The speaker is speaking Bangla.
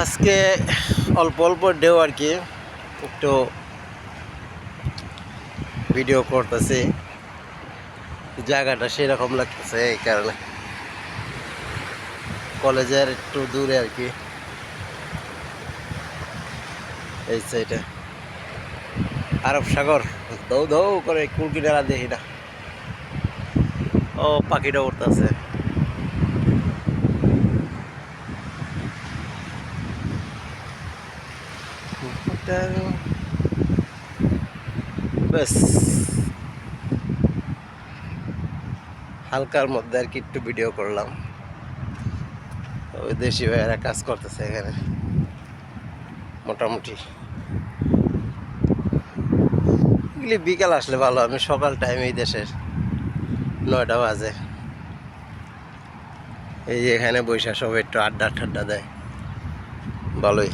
আজকে অল্প অল্প ঢেউ আর কি, একটু ভিডিও করতেছি, জায়গাটা সেরকম লাগতেছে এই কারণে। কলেজের একটু দূরে আর কি, এই সাইডে আরব সাগর দৌ দৌ করে কুল কিনারা দেখি না। ও পাখিটা উঠতেছে। বেশ হালকার মধ্যে আর কি একটু ভিডিও করলাম। ওই দেশি ভাইয়েরা কাজ করতেছে এখানে মোটামুটি। এগুলি বিকাল আসলে ভালো, আমি সকাল টাইম এই দেশের 9টা বাজে, এই যে এখানে বৈশা সব একটু আড্ডা ঠাড্ডা দেয়, ভালোই।